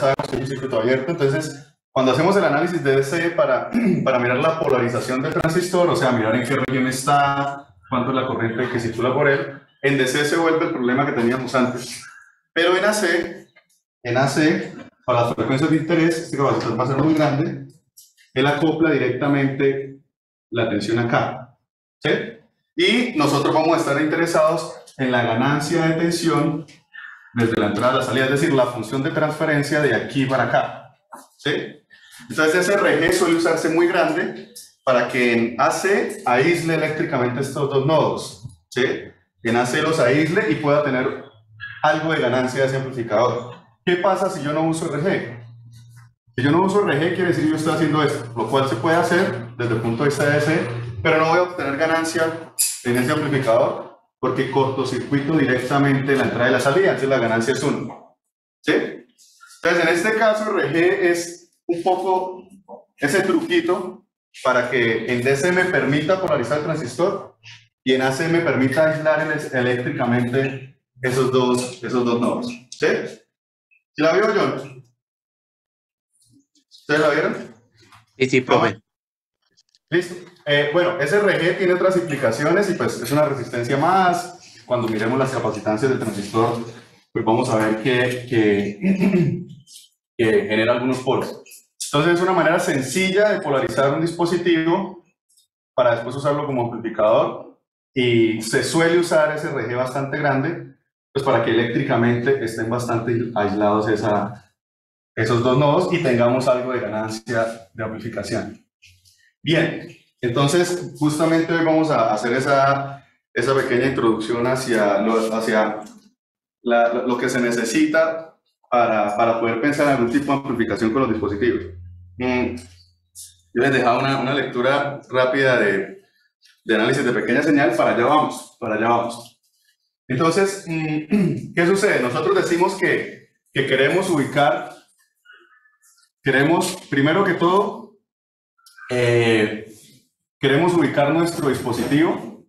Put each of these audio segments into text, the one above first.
sabemos que es un circuito abierto, entonces cuando hacemos el análisis de DC para mirar la polarización del transistor, o sea, mirar en qué región está, cuánto es la corriente que circula por él, en DC se vuelve el problema que teníamos antes. Pero en AC, para las frecuencias de interés, este capacitor va a ser muy grande, él acopla directamente la tensión acá, ¿sí? Y nosotros vamos a estar interesados en la ganancia de tensión desde la entrada a la salida, es decir, la función de transferencia de aquí para acá, ¿sí? Entonces ese RG suele usarse muy grande para que en AC aísle eléctricamente estos dos nodos, ¿sí? En AC los aísle y pueda tener algo de ganancia de ese amplificador. ¿Qué pasa si yo no uso RG? Si yo no uso RG quiere decir que yo estoy haciendo esto, lo cual se puede hacer desde el punto de vista de AC, pero no voy a obtener ganancia en ese amplificador porque cortocircuito directamente la entrada y la salida, entonces la ganancia es 1. ¿Sí? Entonces en este caso RG es un poco ese truquito para que en DC me permita polarizar el transistor y en AC me permita aislar eléctricamente esos dos nodos. ¿Sí? ¿Sí la vio, John? ¿Ustedes la vieron? Sí, profe. Listo. Bueno, ese RG tiene otras implicaciones y pues es una resistencia más. Cuando miremos las capacitancias del transistor, pues vamos a ver que genera algunos polos. Entonces es una manera sencilla de polarizar un dispositivo para después usarlo como amplificador y se suele usar ese RG bastante grande pues para que eléctricamente estén bastante aislados esos dos nodos y tengamos algo de ganancia de amplificación. Bien, entonces justamente hoy vamos a hacer esa pequeña introducción hacia lo que se necesita para poder pensar en algún tipo de amplificación con los dispositivos. Yo les dejaba una lectura rápida de análisis de pequeña señal, para allá vamos. Entonces, ¿qué sucede? Nosotros decimos que queremos primero que todo, queremos ubicar nuestro dispositivo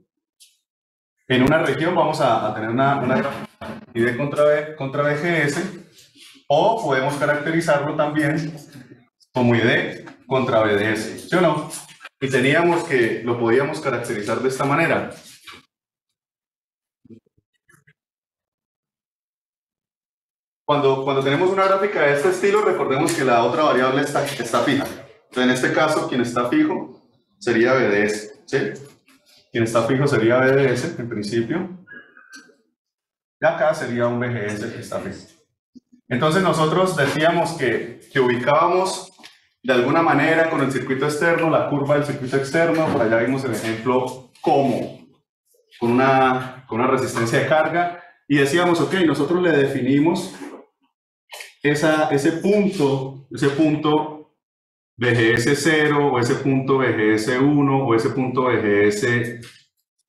en una región, vamos a tener una ID contra BGS, o podemos caracterizarlo también como ID contra BDS, ¿sí o no? Y teníamos que lo podíamos caracterizar de esta manera. Cuando tenemos una gráfica de este estilo, recordemos que la otra variable está fija. Entonces, en este caso, quien está fijo sería BDS, ¿sí? Quien está fijo sería BDS, en principio. Y acá sería un BGS que está fijo. Entonces, nosotros decíamos que ubicábamos de alguna manera con el circuito externo, la curva del circuito externo, por allá vimos el ejemplo como con una resistencia de carga, y decíamos, ok, nosotros le definimos ese punto BGS0, o ese punto BGS1, o ese punto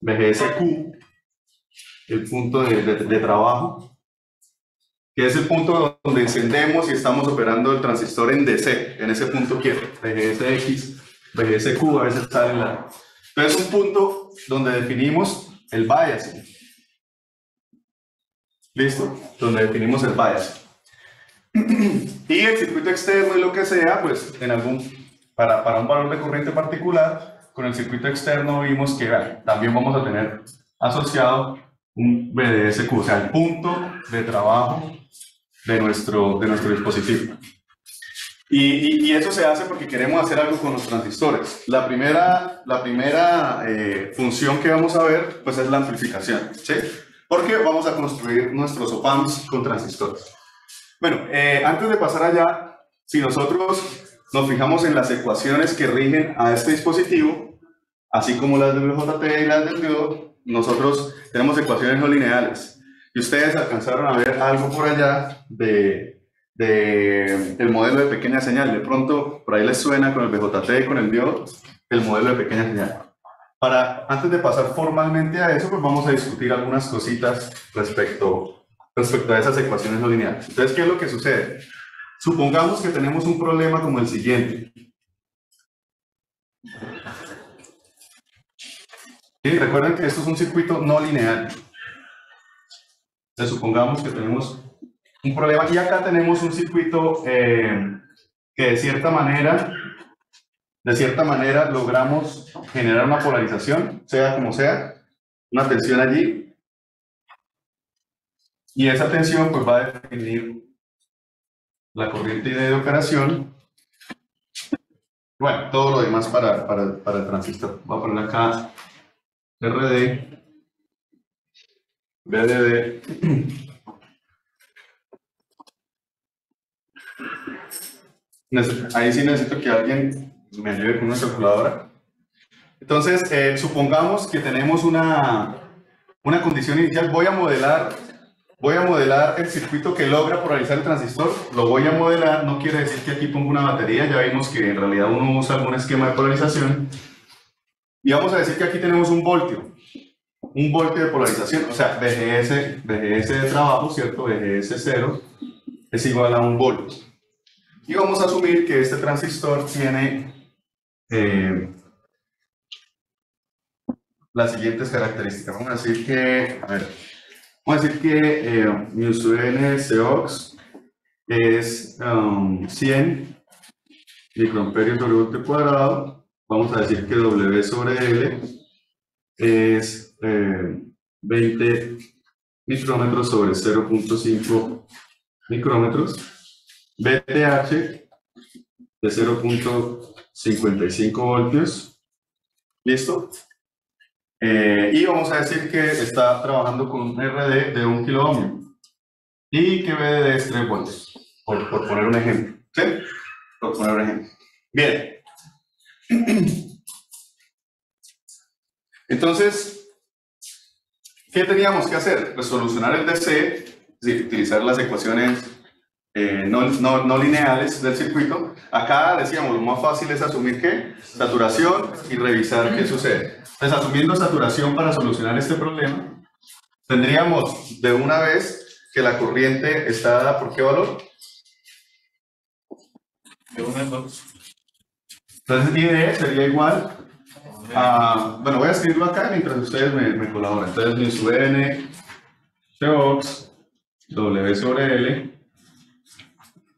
BGSQ, el punto de trabajo, que es el punto donde encendemos y estamos operando el transistor en DC, en ese punto quieto, BGSX, BGSQ, a veces sale la... Entonces es un punto donde definimos el biasing. ¿Listo? Donde definimos el biasing. Y el circuito externo y lo que sea, pues para un valor de corriente particular, con el circuito externo vimos que también vamos a tener asociado un BDSQ, o sea, el punto de trabajo de nuestro dispositivo. Y eso se hace porque queremos hacer algo con los transistores. La primera función que vamos a ver pues es la amplificación, ¿sí? Porque vamos a construir nuestros op-amps con transistores. Bueno, antes de pasar allá, si nosotros nos fijamos en las ecuaciones que rigen a este dispositivo, así como las del BJT y las del diodo, nosotros tenemos ecuaciones no lineales. Y ustedes alcanzaron a ver algo por allá del modelo de pequeña señal. De pronto, por ahí les suena con el BJT y con el diodo, el modelo de pequeña señal. Antes de pasar formalmente a eso, pues vamos a discutir algunas cositas respecto a esas ecuaciones no lineales. Entonces, ¿qué es lo que sucede? Supongamos que tenemos un problema como el siguiente. ¿Sí? Recuerden que esto es un circuito no lineal. Entonces, supongamos que tenemos un problema. Y acá tenemos un circuito que de cierta manera logramos generar una polarización, sea como sea, una tensión allí, y esa tensión pues va a definir la corriente ID de operación. Bueno, todo lo demás para el transistor. Voy a poner acá RD, VDD. Ahí sí necesito que alguien me ayude con una calculadora. Entonces, supongamos que tenemos una condición inicial. Voy a modelar el circuito que logra polarizar el transistor. Lo voy a modelar, no quiere decir que aquí pongo una batería. Ya vimos que en realidad uno usa algún esquema de polarización. Y vamos a decir que aquí tenemos un voltio de polarización. O sea, VGS de trabajo, ¿cierto? VGS 0 es igual a 1 voltio. Y vamos a asumir que este transistor tiene las siguientes características. Vamos a decir que, mi sub n Cox es 100 microamperios sobre voltio cuadrado. Vamos a decir que W sobre L es 20 micrómetros sobre 0.5 micrómetros. VTH de 0.55 voltios. ¿Listo? Y vamos a decir que está trabajando con un RD de 1 kilo ohm y que VDD es 3 voltios, por poner un ejemplo. ¿Sí? Por poner un ejemplo. Bien. Entonces, ¿qué teníamos que hacer? Pues solucionar el DC, es decir, utilizar las ecuaciones no lineales del circuito. Acá decíamos, lo más fácil es asumir que saturación y revisar qué sucede. Entonces, asumiendo saturación para solucionar este problema, tendríamos de una vez que la corriente está dada por qué valor. De 1 a 2. Entonces, ID sería igual a, bueno, voy a escribirlo acá mientras ustedes me colaboran. Entonces, mi sub n Cox W sobre L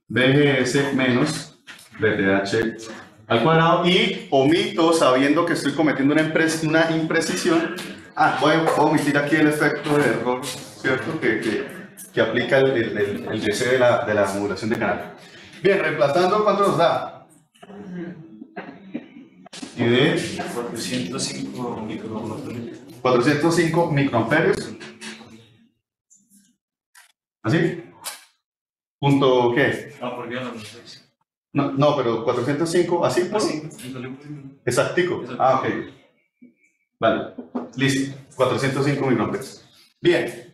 VGS menos VTH al cuadrado, y omito, sabiendo que estoy cometiendo una imprecisión. Voy a omitir aquí el efecto de error, ¿cierto? Que aplica el DC de la modulación de canal. Bien, reemplazando, ¿cuánto nos da? Y de 405 microamperios. 405 microamperios. ¿Así? ¿Punto qué? No, pero 405, ¿así? Exactico. Ok. Vale, listo. 405 microamperios. Bien.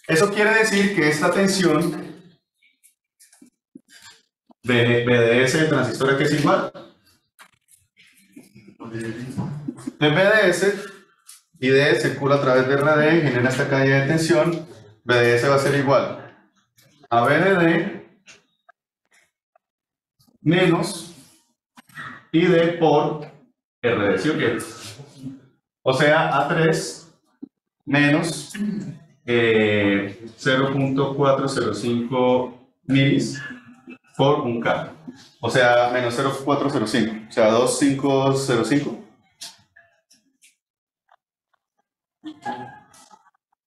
Eso quiere decir que esta tensión BDS del transistor aquí es igual. El BDS, ID circula a través de RD, genera esta caída de tensión. BDS va a ser igual a VDD menos ID por RD, ¿sí o qué? O sea, A3 menos 0.405 milis por 1K. O sea, menos 0.405. O sea, 2.505.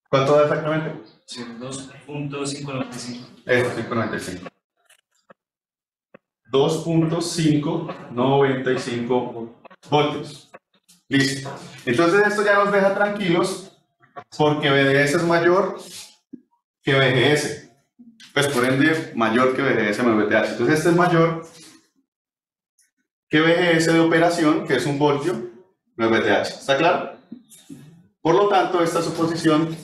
¿Cuánto da exactamente? 2.595. Eso, 595. 2.595 voltios. Listo. Entonces esto ya nos deja tranquilos porque VDS es mayor que VGS. Pues por ende, mayor que VGS menos VTH. Entonces este es mayor que VGS de operación, que es 1 voltio, menos VTH. ¿Está claro? Por lo tanto, esta suposición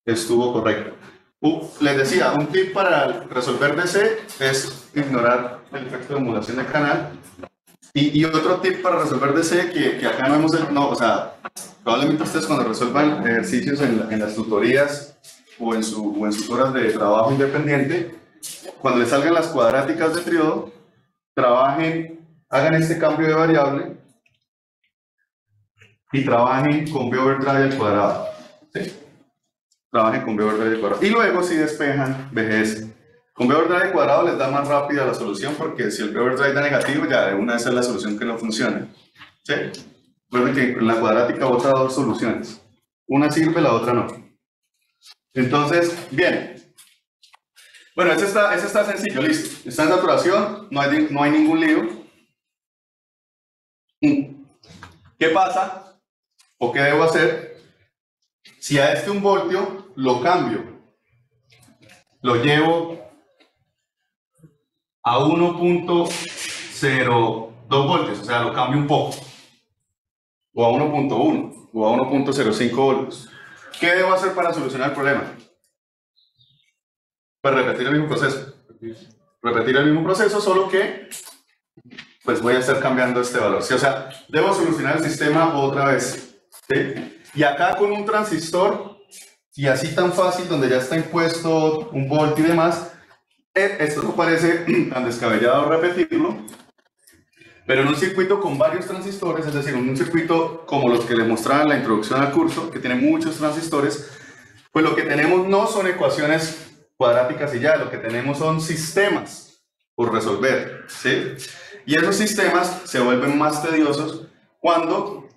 estuvo correcta. Les decía, un tip para resolver DC es ignorar el efecto de modulación de canal. Y otro tip para resolver DC que acá no hemos... o sea, probablemente ustedes cuando resuelvan ejercicios en las tutorías o en sus horas de trabajo independiente, cuando les salgan las cuadráticas de triodo, hagan este cambio de variable y trabajen con V over drive al cuadrado. ¿Sí? trabajen con V verde cuadrado. Y luego si despejan VGS. Con V verde cuadrado les da más rápida la solución, porque si el V verde da negativo, ya de una vez es la solución que no funciona. ¿Sí? Recuerden que en la cuadrática bota dos soluciones. Una sirve, la otra no. Entonces, bien. Bueno, ese está sencillo, listo. Está en saturación, no hay ningún lío. ¿Qué pasa? ¿O qué debo hacer? Si a este 1 voltio lo cambio, lo llevo a 1.02 voltios, o sea, lo cambio un poco, o a 1.1, o a 1.05 voltios. ¿Qué debo hacer para solucionar el problema? Pues repetir el mismo proceso. Repetir el mismo proceso, solo que pues voy a estar cambiando este valor. ¿Sí? O sea, debo solucionar el sistema otra vez. ¿Sí? Y acá con un transistor, y así tan fácil, donde ya está impuesto 1 voltio y demás, esto no parece tan descabellado repetirlo, pero en un circuito con varios transistores, es decir, en un circuito como los que les mostraba en la introducción al curso, que tiene muchos transistores, pues lo que tenemos no son ecuaciones cuadráticas y ya, lo que tenemos son sistemas por resolver, ¿sí? Y esos sistemas se vuelven más tediosos cuando,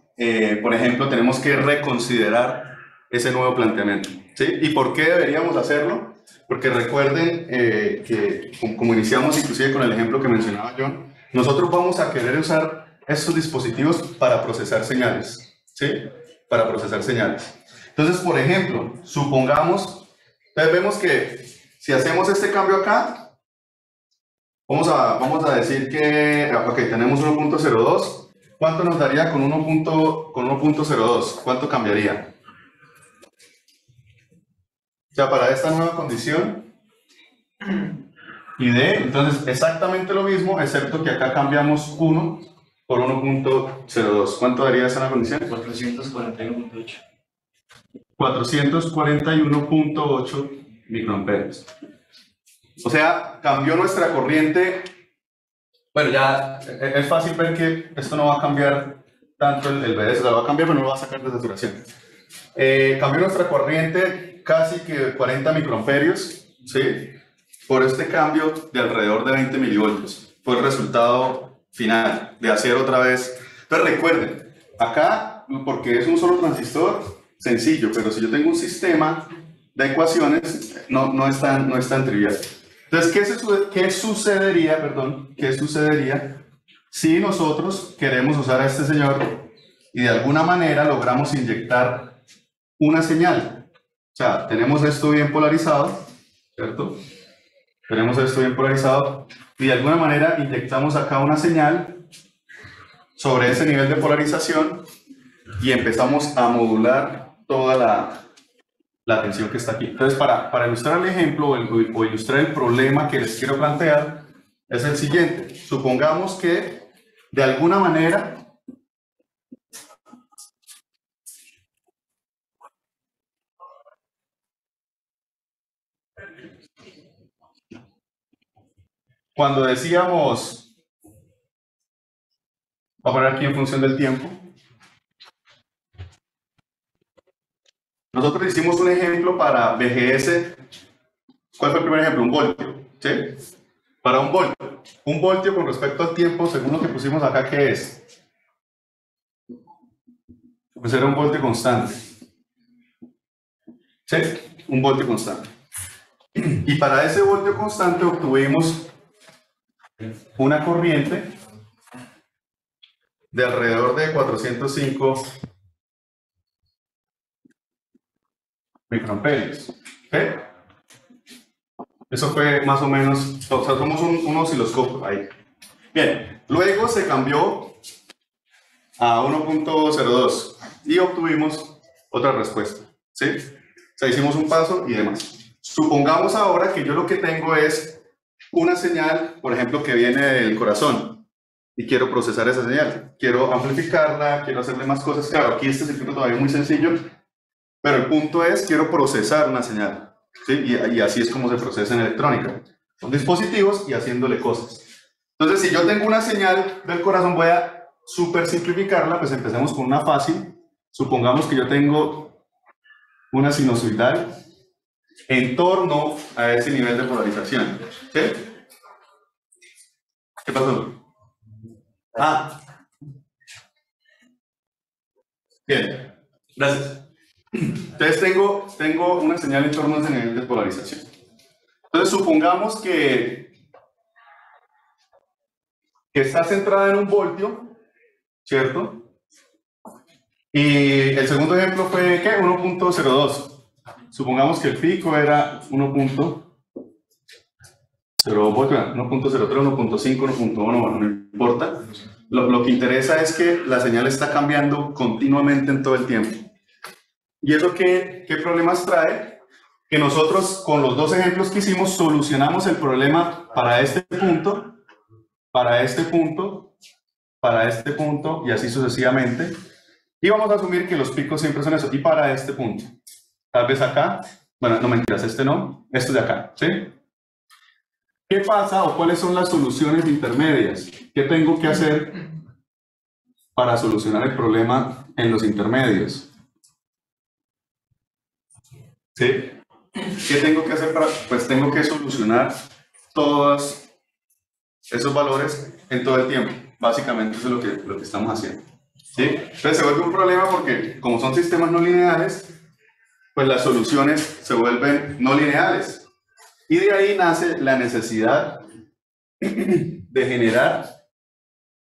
por ejemplo, tenemos que reconsiderar ese nuevo planteamiento, ¿sí? ¿Y por qué deberíamos hacerlo? Porque recuerden que, como iniciamos inclusive con el ejemplo que mencionaba John, nosotros vamos a querer usar estos dispositivos para procesar señales, ¿sí? Para procesar señales. Entonces, por ejemplo, supongamos, entonces vemos que si hacemos este cambio acá, vamos a decir que, ok, tenemos 1.02, ¿cuánto nos daría con 1.02? ¿Cuánto cambiaría? O sea, para esta nueva condición, y D, entonces exactamente lo mismo, excepto que acá cambiamos 1 por 1.02. ¿Cuánto daría esa nueva condición? 441.8. 441.8 microamperios. O sea, cambió nuestra corriente. Bueno, ya es fácil ver que esto no va a cambiar tanto el BDS, o sea, va a cambiar, pero no lo va a sacar de saturación. Cambió nuestra corriente casi que 40 microamperios, ¿sí? Por este cambio de alrededor de 20 milivoltios. Fue el resultado final de hacer otra vez. Entonces recuerden, acá, porque es un solo transistor, sencillo, pero si yo tengo un sistema de ecuaciones, no es tan trivial. Entonces, ¿qué sucedería si nosotros queremos usar a este señor y de alguna manera logramos inyectar una señal? O sea, tenemos esto bien polarizado, ¿cierto? Tenemos esto bien polarizado y de alguna manera inyectamos acá una señal sobre ese nivel de polarización y empezamos a modular toda la tensión que está aquí. Entonces, para ilustrar el ejemplo o ilustrar el problema que les quiero plantear, es el siguiente. Supongamos que, de alguna manera, cuando decíamos, voy a poner aquí en función del tiempo, nosotros hicimos un ejemplo para VGS. ¿Cuál fue el primer ejemplo? 1 voltio, ¿sí? Para 1 voltio. 1 voltio con respecto al tiempo, según lo que pusimos acá, ¿qué es? Pues era 1 voltio constante. ¿Sí? 1 voltio constante. Y para ese voltio constante obtuvimos una corriente de alrededor de 405 microamperios. ¿Sí? Eso fue más o menos, o sea, somos un osciloscopio ahí. Bien, luego se cambió a 1.02 y obtuvimos otra respuesta, ¿sí? O sea, hicimos un paso y demás. Supongamos ahora que yo lo que tengo es una señal, por ejemplo, que viene del corazón y quiero procesar esa señal. Quiero amplificarla, quiero hacerle más cosas. Claro, aquí este circuito todavía es muy sencillo, pero el punto es, quiero procesar una señal. ¿Sí? Y así es como se procesa en electrónica. Son dispositivos y haciéndole cosas. Entonces, si yo tengo una señal del corazón, voy a super simplificarla, pues empecemos con una fácil. Supongamos que yo tengo una sinusoidal en torno a ese nivel de polarización. ¿Sí? ¿Qué pasó? Bien, gracias. Entonces tengo una señal en torno a ese nivel de polarización. Entonces supongamos que está centrada en un voltio, ¿cierto? Y el segundo ejemplo fue, ¿qué? 1.02. Supongamos que el pico era 1.02 voltios, 1.03, 1.5, 1.1, bueno, no importa. Lo que interesa es que la señal está cambiando continuamente en todo el tiempo. ¿Y eso qué problemas trae? Que nosotros, con los dos ejemplos que hicimos, solucionamos el problema para este punto, para este punto, para este punto, y así sucesivamente. Y vamos a asumir que los picos siempre son eso, y para este punto. Tal vez acá, bueno, no mentiras, este no, esto de acá, ¿sí? ¿Qué pasa o cuáles son las soluciones intermedias? ¿Qué tengo que hacer para solucionar el problema en los intermedios? ¿Sí? ¿Qué tengo que hacer para...? Pues tengo que solucionar todos esos valores en todo el tiempo. Básicamente eso es lo que estamos haciendo. ¿Sí? Entonces se vuelve un problema porque como son sistemas no lineales, pues las soluciones se vuelven no lineales. Y de ahí nace la necesidad de generar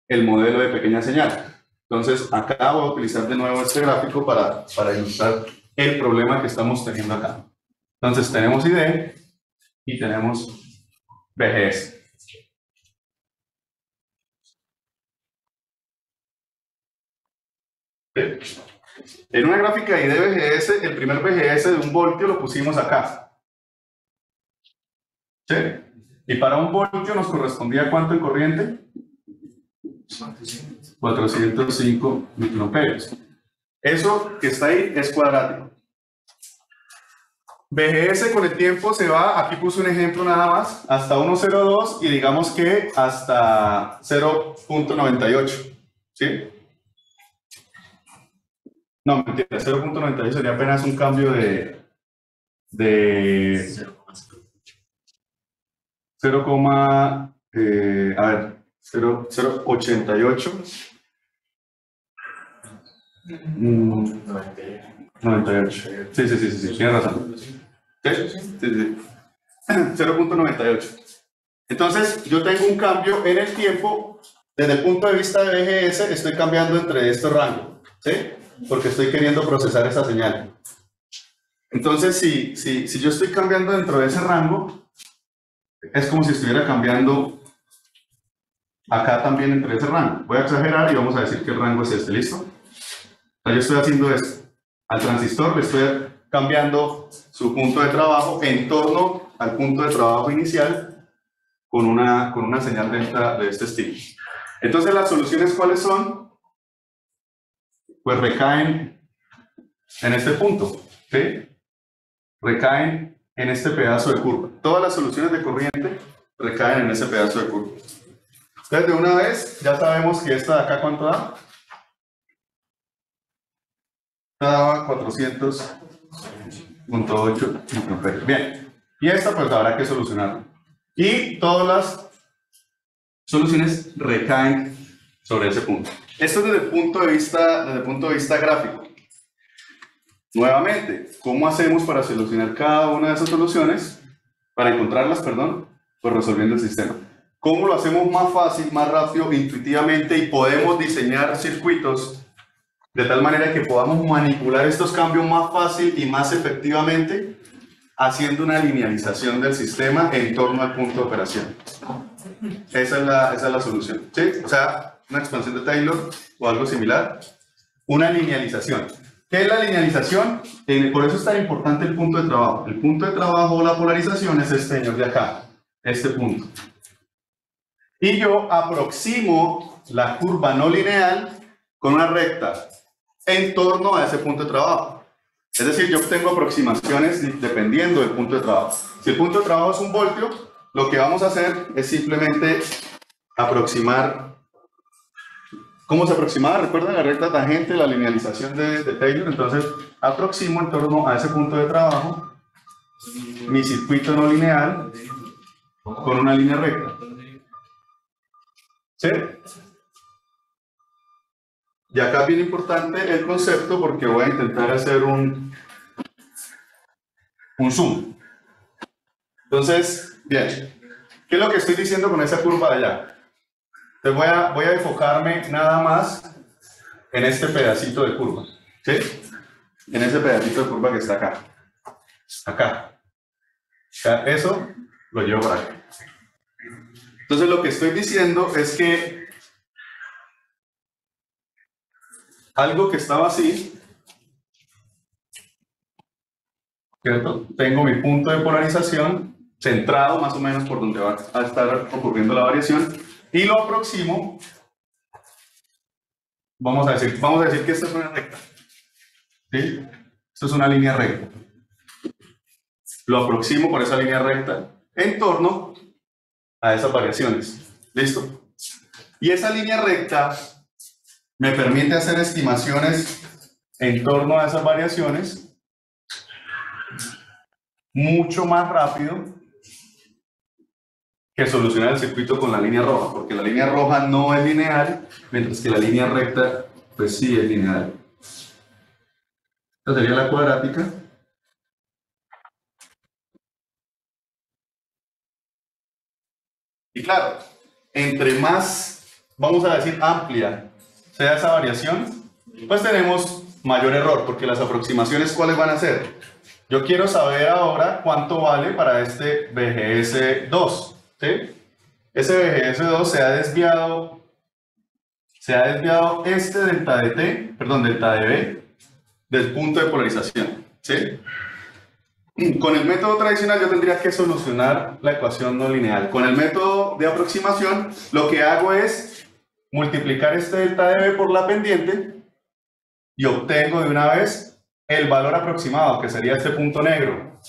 el modelo de pequeña señal. Entonces acá voy a utilizar de nuevo este gráfico para ilustrar el problema que estamos teniendo acá. Entonces tenemos ID y tenemos VGS. En una gráfica de ID-VGS, el primer VGS de un voltio lo pusimos acá. ¿Sí? Y para un voltio nos correspondía ¿cuánto en corriente? 405 microamperios. Eso que está ahí es cuadrático. VGS con el tiempo se va, aquí puse un ejemplo nada más, hasta 1.02 y digamos que hasta 0.98. ¿Sí? No, mentira, 0.98 sería apenas un cambio de 0,88. 98. Sí, tienes razón. Sí. 0.98. Entonces, yo tengo un cambio en el tiempo. Desde el punto de vista de VGS, estoy cambiando entre estos rangos, ¿sí? Porque estoy queriendo procesar esa señal. Entonces, si yo estoy cambiando dentro de ese rango, es como si estuviera cambiando acá también entre ese rango. Voy a exagerar y vamos a decir que el rango es este, ¿listo? O sea, yo estoy haciendo esto. Al transistor le estoy cambiando su punto de trabajo en torno al punto de trabajo inicial con una señal de este estilo. Entonces, ¿las soluciones cuáles son? Pues recaen en este punto, ¿sí? Recaen en este pedazo de curva. Todas las soluciones de corriente recaen en ese pedazo de curva. Entonces, de una vez, ya sabemos que esta de acá, ¿cuánto da? Daba 400.8 microamperios. Bien, y esta pues habrá que solucionarla. Y todas las soluciones recaen sobre ese punto. Esto es desde el punto de vista gráfico. Nuevamente, ¿cómo hacemos para solucionar cada una de esas soluciones? Para encontrarlas, perdón, pues resolviendo el sistema. ¿Cómo lo hacemos más fácil, más rápido, intuitivamente y podemos diseñar circuitos de tal manera que podamos manipular estos cambios más fácil y más efectivamente haciendo una linealización del sistema en torno al punto de operación? Esa es la solución, ¿sí? O sea, una expansión de Taylor o algo similar. Una linealización. ¿Qué es la linealización? Por eso es tan importante el punto de trabajo. El punto de trabajo o la polarización es este señor de acá, este punto. Y yo aproximo la curva no lineal con una recta en torno a ese punto de trabajo. Es decir, yo obtengo aproximaciones dependiendo del punto de trabajo. Si el punto de trabajo es un voltio, lo que vamos a hacer es simplemente aproximar ¿Cómo se aproximaba? ¿Recuerdan la recta tangente, la linealización de Taylor? Entonces, aproximo en torno a ese punto de trabajo mi circuito no lineal con una línea recta. ¿Sí? Y acá es bien importante el concepto porque voy a intentar hacer un zoom. Entonces, bien, ¿qué es lo que estoy diciendo con esa curva de allá? Entonces voy a enfocarme nada más en este pedacito de curva, ¿sí? En ese pedacito de curva que está acá. Acá. Eso lo llevo para acá. Entonces lo que estoy diciendo es que algo que estaba así, ¿cierto? Tengo mi punto de polarización centrado más o menos por donde va a estar ocurriendo la variación y lo aproximo. Vamos a decir que esta es una recta. ¿Sí? Esto es una línea recta. Lo aproximo por esa línea recta en torno a esas variaciones. ¿Listo? Y esa línea recta me permite hacer estimaciones en torno a esas variaciones mucho más rápido que solucionar el circuito con la línea roja, porque la línea roja no es lineal, mientras que la línea recta, pues sí es lineal. Esta sería la cuadrática. Y claro, entre más, vamos a decir, amplia sea esa variación, pues tenemos mayor error, porque las aproximaciones, ¿cuáles van a ser? Yo quiero saber ahora cuánto vale para este BGS2, ¿sí? Ese BGS2 se ha desviado este delta de T, perdón, delta de B, del punto de polarización, ¿sí? Con el método tradicional yo tendría que solucionar la ecuación no lineal. Con el método de aproximación, lo que hago es multiplicar este delta de B por la pendiente y obtengo de una vez el valor aproximado, que sería este punto negro.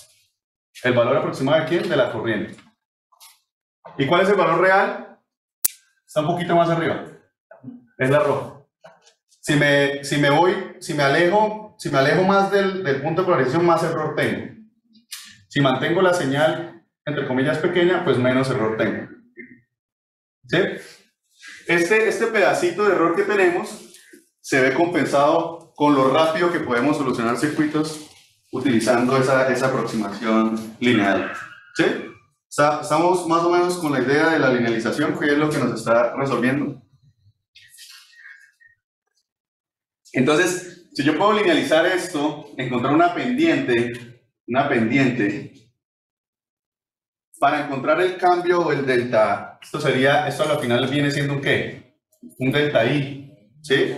¿El valor aproximado de quién? De la corriente. ¿Y cuál es el valor real? Está un poquito más arriba. Es la roja. Si me alejo más del punto de polarización, más error tengo. Si mantengo la señal, entre comillas, pequeña, pues menos error tengo. ¿Sí? Este pedacito de error que tenemos se ve compensado con lo rápido que podemos solucionar circuitos utilizando esa aproximación lineal. ¿Sí? Estamos más o menos con la idea de la linealización, que es lo que nos está resolviendo. Entonces, si yo puedo linealizar esto, encontrar una pendiente para encontrar el cambio o el delta, esto al final viene siendo un ¿qué? Un delta I, ¿sí?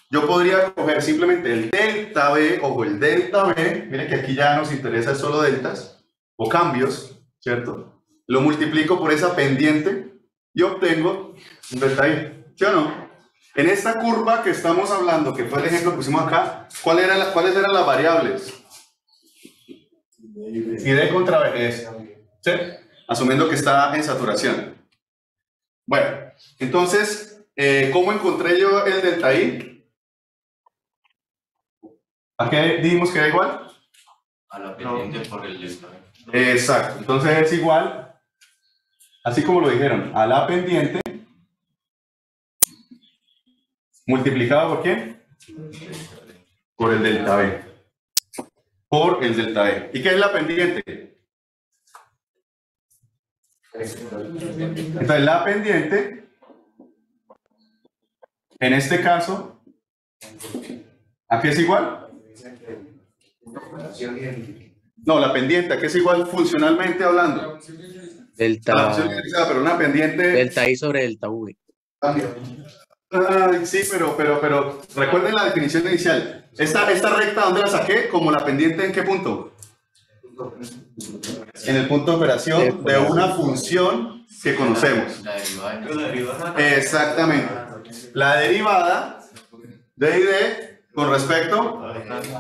Yo podría coger simplemente el delta B o el delta B, miren que aquí ya nos interesa solo deltas o cambios, ¿cierto? Lo multiplico por esa pendiente y obtengo un delta I, ¿sí o no? En esta curva que estamos hablando, que fue el ejemplo que pusimos acá, ¿cuáles eran las variables? Y D contra BGS, ¿sí? Asumiendo que está en saturación. Bueno, entonces, ¿cómo encontré yo el delta I? ¿A qué dijimos que era igual? A la pendiente por el delta B. Exacto, entonces es igual, así como lo dijeron, a la pendiente multiplicado por ¿qué? Por el delta B. Por el delta B. ¿Y qué es la pendiente? Entonces la pendiente, en este caso, ¿a qué es igual? No, la pendiente, ¿a qué es igual funcionalmente hablando? Delta, pero una pendiente... delta I sobre delta V. Sí, pero recuerden la definición inicial. Esta recta, ¿dónde la saqué? Como la pendiente, ¿en qué punto? En el punto de operación de una función que conocemos. La derivada. Exactamente. La derivada de ID con respecto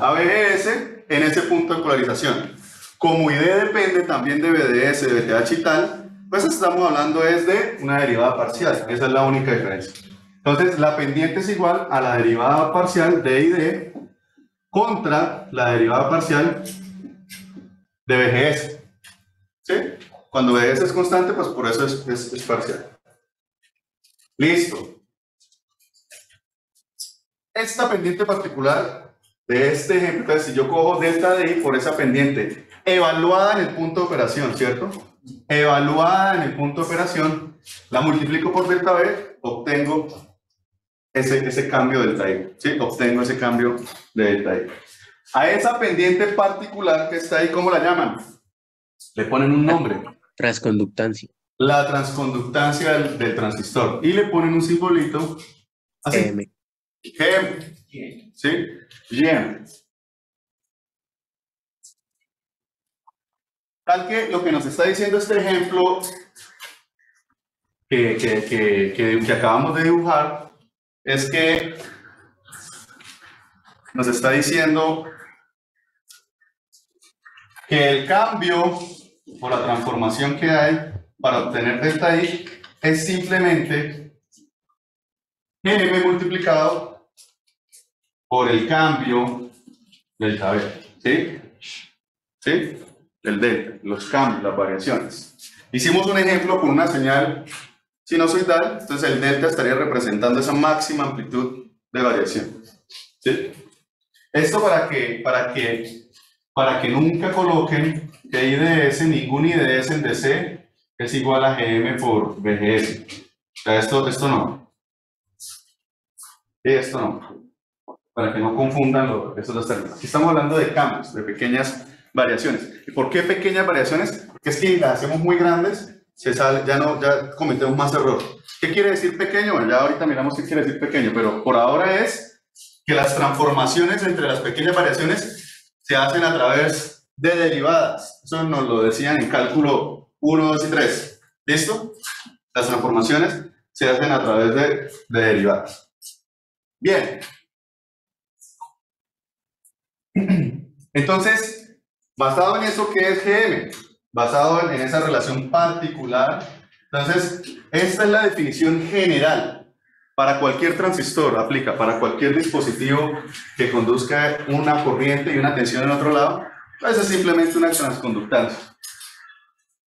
a BGS en ese punto de polarización. Como ID depende también de BDS, de BTH y tal, pues estamos hablando es de una derivada parcial. Esa es la única diferencia. Entonces, la pendiente es igual a la derivada parcial de I D contra la derivada parcial de VGS. ¿Sí? Cuando VGS es constante, pues por eso es parcial. Listo. Esta pendiente particular de este ejemplo, entonces, si yo cojo delta de I por esa pendiente, evaluada en el punto de operación, ¿cierto? Evaluada en el punto de operación, la multiplico por delta B, obtengo ese cambio de delta I, ¿sí? Obtengo ese cambio de delta I. A esa pendiente particular que está ahí, ¿cómo la llaman? Le ponen un nombre. Transconductancia. La transconductancia del transistor. Y le ponen un simbolito así. M. GM. ¿Sí? GM. Tal que lo que nos está diciendo este ejemplo que acabamos de dibujar es que nos está diciendo que el cambio o la transformación que hay para obtener delta I es simplemente M multiplicado por el cambio delta B. ¿Sí? ¿Sí? El delta, los cambios, las variaciones. Hicimos un ejemplo con una señal sinusoidal, entonces el delta estaría representando esa máxima amplitud de variación. ¿Sí? Esto para que nunca coloquen que IDS, ningún IDS en DC es igual a GM por VGS. O sea, esto no. Esto no. Para que no confundan estos dos términos. Aquí estamos hablando de cambios, de pequeñas variaciones. ¿Y por qué pequeñas variaciones? Porque es que si las hacemos muy grandes, ya cometemos más error. ¿Qué quiere decir pequeño? Bueno, ya ahorita miramos qué quiere decir pequeño, pero por ahora es que las transformaciones entre las pequeñas variaciones se hacen a través de derivadas. Eso nos lo decían en cálculo 1, 2 y 3. ¿Listo? Las transformaciones se hacen a través de derivadas. Bien. Entonces, basado en eso, ¿qué es GM? Basado en esa relación particular. Entonces, esta es la definición general. Para cualquier transistor, aplica para cualquier dispositivo que conduzca una corriente y una tensión en otro lado. Pues es simplemente una transconductancia.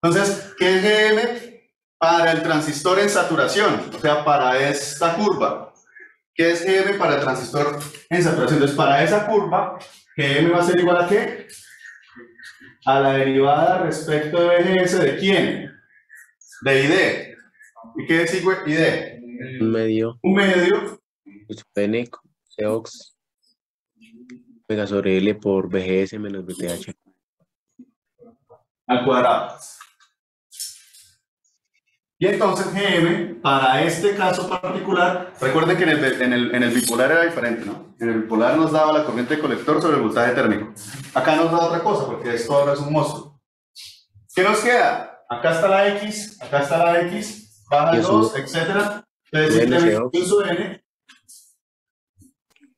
Entonces, ¿qué es GM? Para el transistor en saturación, o sea, para esta curva. ¿Qué es GM para el transistor en saturación? Entonces, para esa curva, GM va a ser igual a ¿qué? A la derivada respecto de VGS ¿de quién? De ID. ¿Y qué es ID? Un medio. Un medio. Pues N, Cox, omega sobre L por VGS menos VTH. Al cuadrado. Y entonces GM, para este caso particular, recuerden que en el bipolar era diferente, ¿no? En el bipolar nos daba la corriente de colector sobre el voltaje térmico. Acá nos da otra cosa, porque esto ahora es un monstruo. ¿Qué nos queda? Acá está la X, baja el 2, etc. Entonces simplemente un sub N.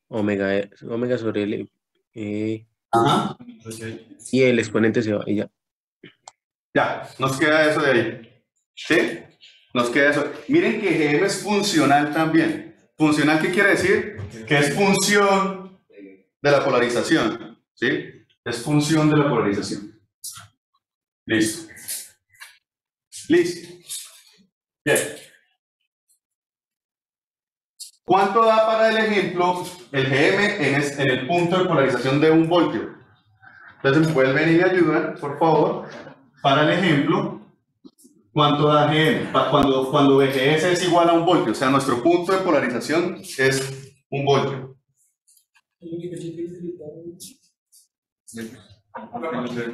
Omega sobre L. Ajá. Y el exponente se va y ya. Ya, nos queda eso de ahí. ¿Sí? Nos queda eso. Miren que GM es funcional también. ¿Funcional qué quiere decir? Que es función de la polarización. ¿Sí? Es función de la polarización. Listo. Listo. Bien. ¿Cuánto da para el ejemplo el GM en el punto de polarización de 1 voltio? Entonces, vuelven y me ayudan, por favor. Para el ejemplo, ¿cuánto da GM? Cuando VGS es igual a 1 voltio, o sea, nuestro punto de polarización es 1 voltio.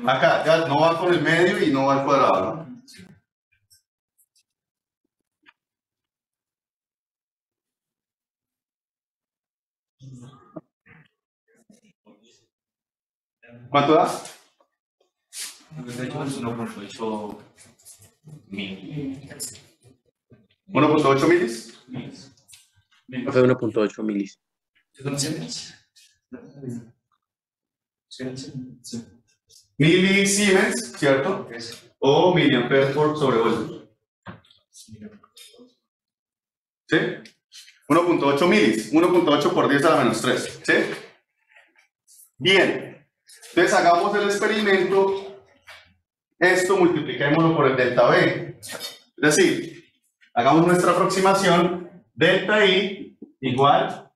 Acá, ya no va con el medio y no va al cuadrado, ¿no? ¿Cuánto da? 1.8 mil. 1.8 milis. Fue 1.8 milis. Milisiemens, ¿cierto? O miliamperes por sobre voltio. ¿Sí? 1.8 milis, 1.8 por 10 a la menos 3, ¿sí? Bien, entonces hagamos el experimento, esto multipliquémoslo por el delta B, es decir, hagamos nuestra aproximación, delta I igual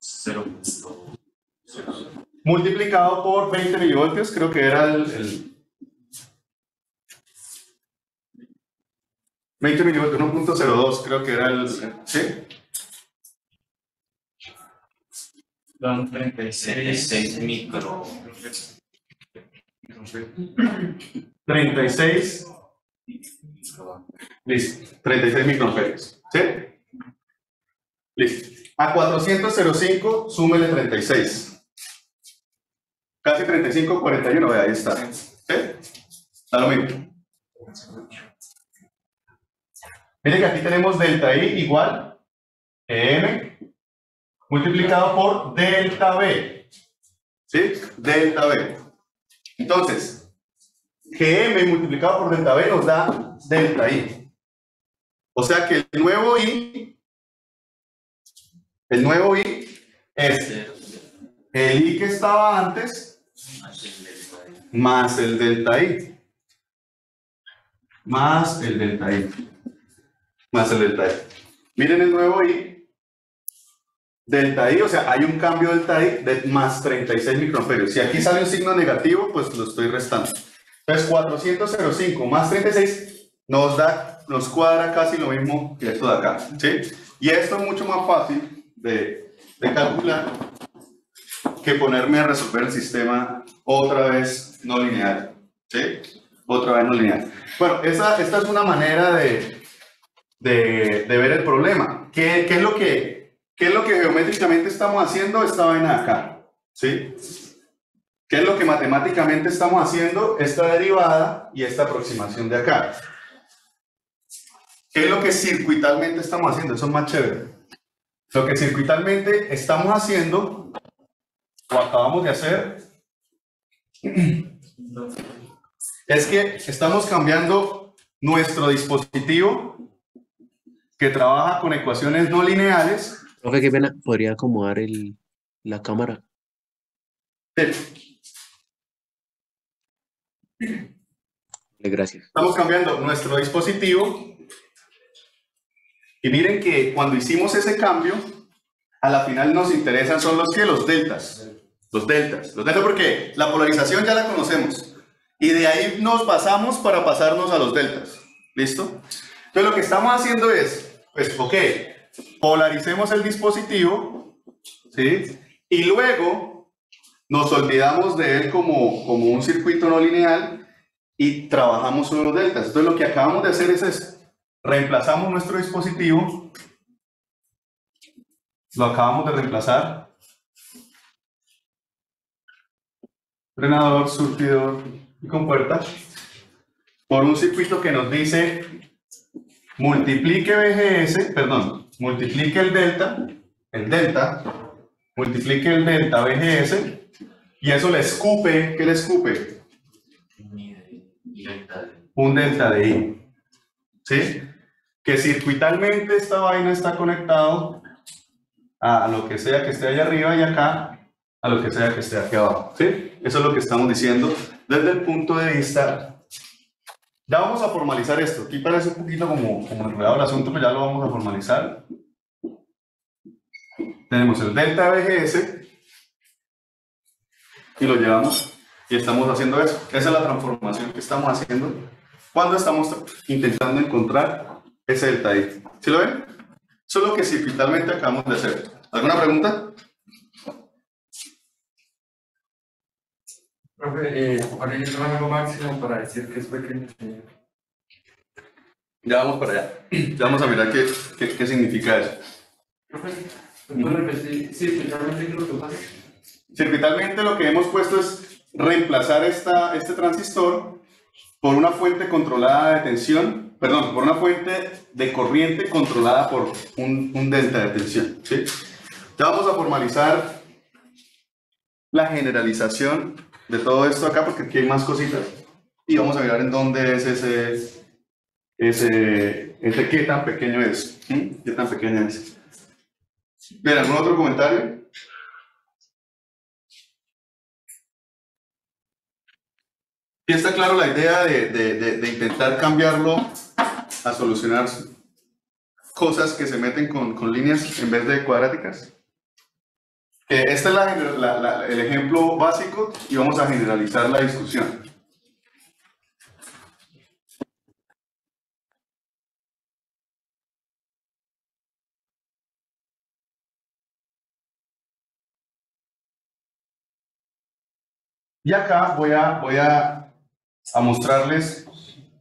0.0. multiplicado por 20 milivoltios, creo que era el 20 milivoltios, 1.02, creo que era el, ¿sí? Son 36 micro. 36, listo, 36 microamperios, ¿sí? Listo. A 400.05, súmele 36. Casi 35, 41, vea, ahí está. ¿Sí? Está lo mismo. Mire que aquí tenemos delta I igual M multiplicado por delta B. ¿Sí? Delta B. Entonces, GM multiplicado por delta B nos da delta I. O sea que el nuevo I es el I que estaba antes más el delta I. Más el delta I. Más el delta I. Miren el nuevo I. Delta I, o sea, hay un cambio delta I de más 36 microamperios. Si aquí sale un signo negativo, pues lo estoy restando. Entonces, 400.05 más 36 nos cuadra casi lo mismo que esto de acá, ¿sí? Y esto es mucho más fácil de calcular que ponerme a resolver el sistema otra vez no lineal, ¿sí? Otra vez no lineal. Bueno, esta es una manera de ver el problema. ¿Qué es lo que geométricamente estamos haciendo esta vaina de acá? ¿Sí? ¿Qué es lo que matemáticamente estamos haciendo? Esta derivada y esta aproximación de acá. ¿Qué es lo que circuitalmente estamos haciendo? Eso es más chévere. Lo que circuitalmente estamos haciendo, o acabamos de hacer, es que estamos cambiando nuestro dispositivo que trabaja con ecuaciones no lineales. Profe, qué pena, ¿podría acomodar la cámara? Gracias. Estamos cambiando nuestro dispositivo y miren que cuando hicimos ese cambio, a la final nos interesan son los deltas. Los deltas porque la polarización ya la conocemos y de ahí nos pasamos para pasarnos a los deltas. ¿Listo? Entonces lo que estamos haciendo es, pues, ok, polaricemos el dispositivo, ¿sí? Y luego nos olvidamos de él como un circuito no lineal y trabajamos sobre los deltas. Entonces lo que acabamos de hacer es esto. Reemplazamos nuestro dispositivo, lo acabamos de reemplazar, frenador, surtidor y compuerta, por un circuito que nos dice multiplique multiplique el delta, multiplique el delta VGS, y eso le escupe, ¿qué le escupe? Un delta de I, ¿sí? Que circuitalmente esta vaina está conectado a lo que sea que esté allá arriba y acá a lo que sea que esté aquí abajo, ¿sí? Eso es lo que estamos diciendo desde el punto de vista. Ya vamos a formalizar esto. Aquí parece un poquito como enredado el asunto, pero ya lo vamos a formalizar. Tenemos el delta VGS y lo llevamos y estamos haciendo eso. Esa es la transformación que estamos haciendo cuando estamos intentando encontrar ese delta I. ¿Sí lo ven? Eso es lo que circuitalmente acabamos de hacer. ¿Alguna pregunta? Profe, ¿cuál es el rango máximo para decir que es pequeño? Ya vamos para allá. Ya vamos a mirar qué significa eso. Profe, ¿me puede repetir? Sí, finalmente, ¿qué es lo que pasa? Circuitalmente lo que hemos puesto es reemplazar este transistor por una fuente controlada de tensión, perdón, por una fuente de corriente controlada por un delta de tensión, ¿sí? Ya vamos a formalizar la generalización de todo esto acá porque aquí hay más cositas y vamos a mirar en dónde es entre qué tan pequeño es. ¿Qué tan pequeño es? Bien, ¿algún otro comentario? ¿Y está claro la idea de intentar cambiarlo a solucionar cosas que se meten con líneas en vez de cuadráticas? Este es el ejemplo básico y vamos a generalizar la discusión. Y acá voy a mostrarles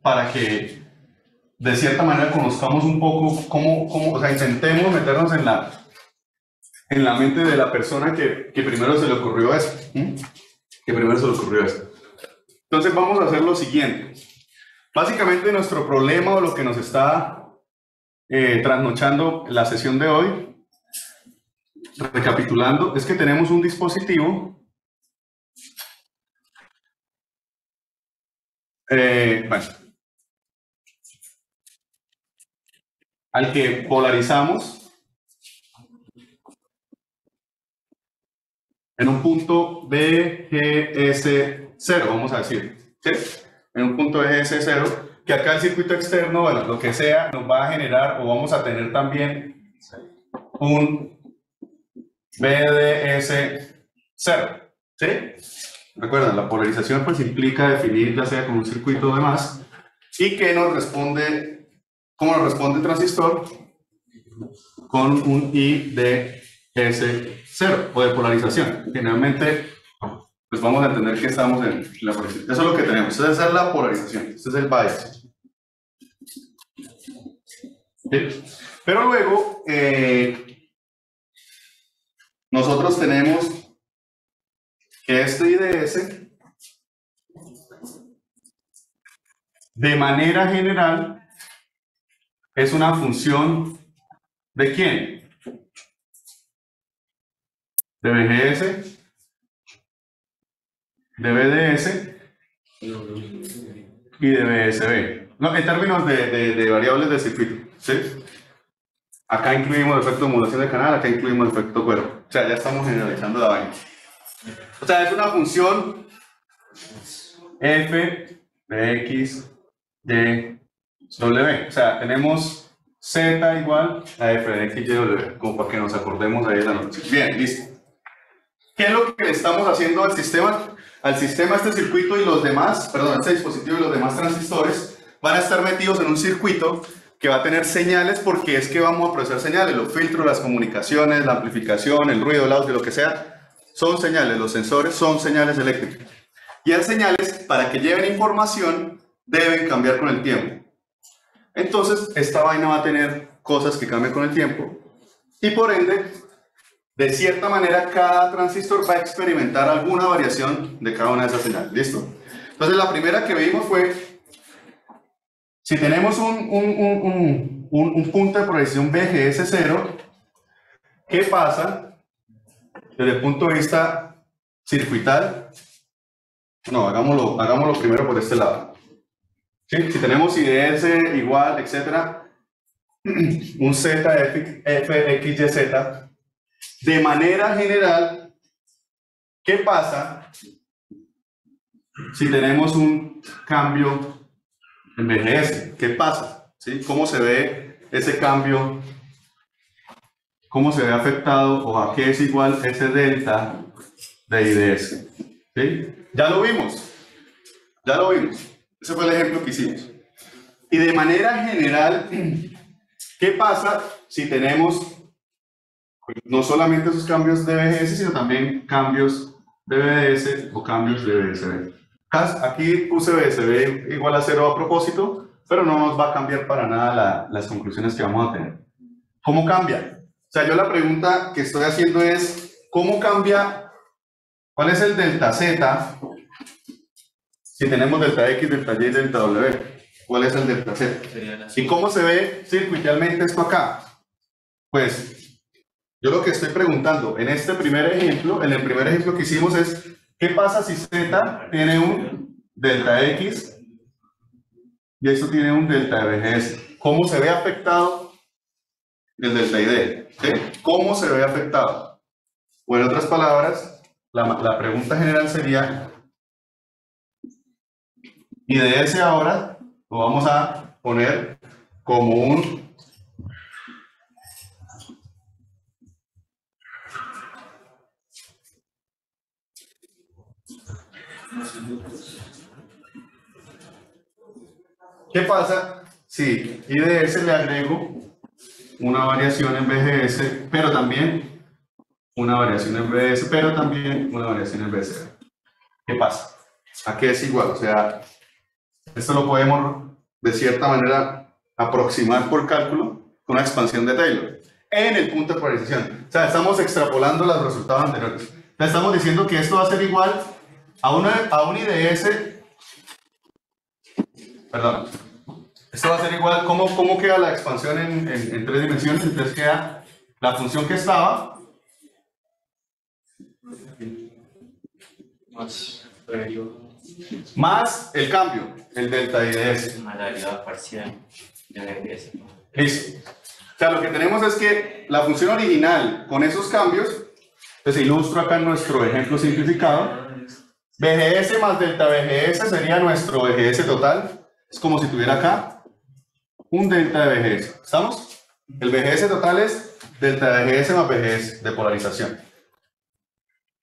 para que de cierta manera conozcamos un poco cómo, o sea, intentemos meternos en la mente de la persona que primero se le ocurrió esto. Entonces vamos a hacer lo siguiente. Básicamente nuestro problema o lo que nos está trasnochando la sesión de hoy, recapitulando, es que tenemos un dispositivo al que polarizamos en un punto BGS0, vamos a decir, ¿sí? En un punto BGS0, que acá el circuito externo, bueno, lo que sea, nos va a generar, o vamos a tener también un BDS0, ¿sí? Recuerden, la polarización pues implica definir ya sea con un circuito de más y que nos responde, ¿cómo nos responde el transistor? Con un IDS0 o de polarización. Generalmente pues vamos a entender que estamos en la polarización. Eso es lo que tenemos, esa es la polarización, este es el bias. ¿Sí? Pero luego nosotros tenemos que este IDS de manera general es una función ¿de quién? De BGS, de BDS y de BSB. No, en términos de variables del circuito, ¿sí? Acá incluimos el efecto de modulación de canal, acá incluimos el efecto cuerpo. O sea, ya estamos generalizando la vaina. O sea, es una función f de x de w. O sea, tenemos z igual a f de x de w, como para que nos acordemos ahí de la noche. Bien, listo. ¿Qué es lo que le estamos haciendo al sistema? Al sistema, este circuito y los demás, perdón, este dispositivo y los demás transistores van a estar metidos en un circuito que va a tener señales, porque es que vamos a procesar señales, los filtros, las comunicaciones, la amplificación, el ruido, el audio, lo que sea. Son señales, los sensores son señales eléctricas. Y las señales, para que lleven información, deben cambiar con el tiempo. Entonces, esta vaina va a tener cosas que cambian con el tiempo. Y por ende, de cierta manera, cada transistor va a experimentar alguna variación de cada una de esas señales. ¿Listo? Entonces, la primera que vimos fue, si tenemos un punto de polarización BGS0, ¿qué pasa? Desde el punto de vista circuital, no, hagámoslo primero por este lado. ¿Sí? Si tenemos IDS igual, etcétera, un Z FXYZ, de manera general, ¿qué pasa si tenemos un cambio en BGS? ¿Qué pasa? ¿Sí? ¿Cómo se ve ese cambio? ¿Cómo se ve afectado o a qué es igual ese delta de IDS? ¿Sí? Ya lo vimos. Ese fue el ejemplo que hicimos. Y de manera general, ¿qué pasa si tenemos no solamente esos cambios de BGS, sino también cambios de BDS o cambios de BSB? Aquí puse BSB igual a 0 a propósito, pero no nos va a cambiar para nada las conclusiones que vamos a tener. ¿Cómo cambia? O sea, yo la pregunta que estoy haciendo es, ¿cómo cambia? ¿Cuál es el delta Z? Si tenemos delta X, delta Y, delta W, ¿cuál es el delta Z? ¿Y cómo se ve circuitalmente esto acá? Pues, yo lo que estoy preguntando, en este primer ejemplo, en el primer ejemplo que hicimos es, ¿qué pasa si Z tiene un delta X y esto tiene un delta de BGS. ¿Cómo se ve afectado el delta ID? ¿Sí? ¿Cómo se ve afectado? O en otras palabras, la pregunta general sería, IDS ahora lo vamos a poner como un ¿qué pasa si IDS le agrego una variación en BGS, pero también una variación en BS, pero también una variación en BC? ¿Qué pasa? ¿A qué es igual? O sea, esto lo podemos de cierta manera aproximar por cálculo con una expansión de Taylor en el punto de polarización. O sea, estamos extrapolando los resultados anteriores. Le estamos diciendo que esto va a ser igual a un IDS, perdón, esto va a ser igual, ¿cómo queda la expansión en tres dimensiones? Entonces queda la función que estaba más el cambio, el delta IDS. Más la derivada parcial de BGS. Listo. O sea, lo que tenemos es que la función original con esos cambios, pues ilustro acá en nuestro ejemplo simplificado, BGS más delta BGS sería nuestro BGS total. Es como si tuviera acá un delta de BGS. ¿Estamos? El BGS total es delta de BGS más BGS de polarización.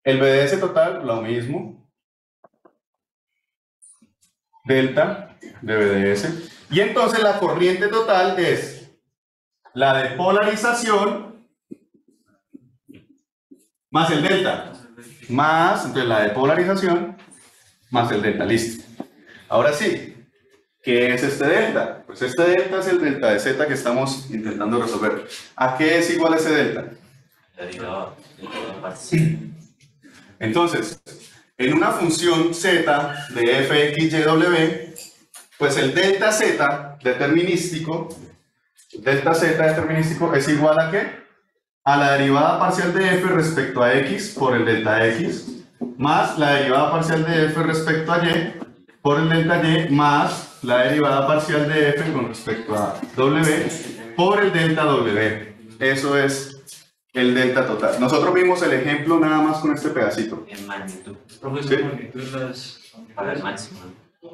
El BDS total, lo mismo. Delta de BDS. Y entonces la corriente total es la de polarización más el delta. Más, entonces la de polarización más el delta. Listo. Ahora sí. ¿Qué es este delta? Pues este delta es el delta de z que estamos intentando resolver. ¿A qué es igual ese delta? La derivada parcial. Entonces, en una función z de fxy, pues el delta z determinístico es igual a ¿qué? A la derivada parcial de f respecto a x por el delta x, más la derivada parcial de f respecto a y por el delta y, más la derivada parcial de f con respecto a w por el delta w. Eso es el delta total. Nosotros vimos el ejemplo nada más con este pedacito. En magnitud. ¿Sí? Para el máximo.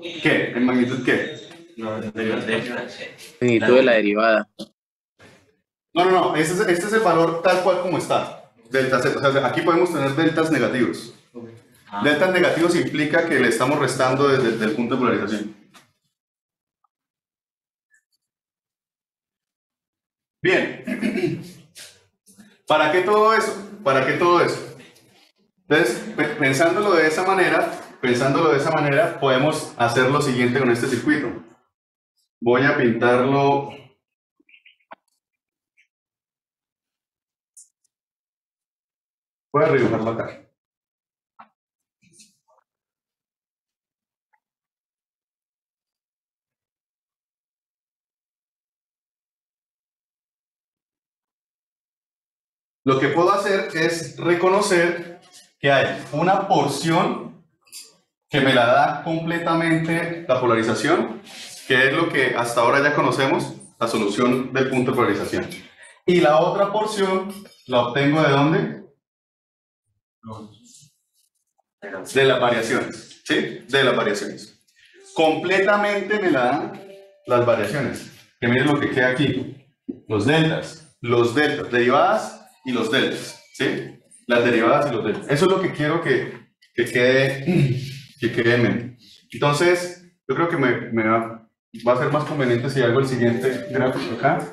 ¿Qué? ¿En magnitud qué? Los delta. Magnitud de la derivada. No. Este es el valor tal cual como está. Delta z. O sea, aquí podemos tener deltas negativos. Deltas negativos implica que le estamos restando desde el punto de polarización. Bien. ¿Para qué todo eso? ¿Para qué todo eso? Entonces, pensándolo de esa manera, podemos hacer lo siguiente con este circuito. Voy a pintarlo. Voy a redibujarlo acá. Lo que puedo hacer es reconocer que hay una porción que me la da completamente la polarización, que es lo que hasta ahora ya conocemos, la solución del punto de polarización. Y la otra porción la obtengo ¿de dónde? De las variaciones, ¿sí? De las variaciones. Completamente me la dan las variaciones. Que miren lo que queda aquí. Los deltas, derivadas y los deltas, ¿sí? Las derivadas y los deltas. Eso es lo que quiero que quede en mente. Entonces, yo creo que va a ser más conveniente si hago el siguiente gráfico acá.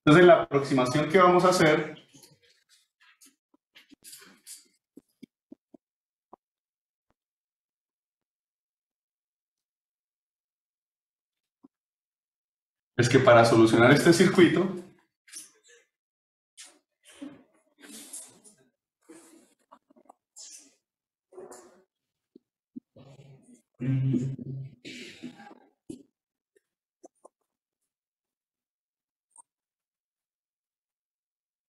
Entonces, la aproximación que vamos a hacer es que para solucionar este circuito,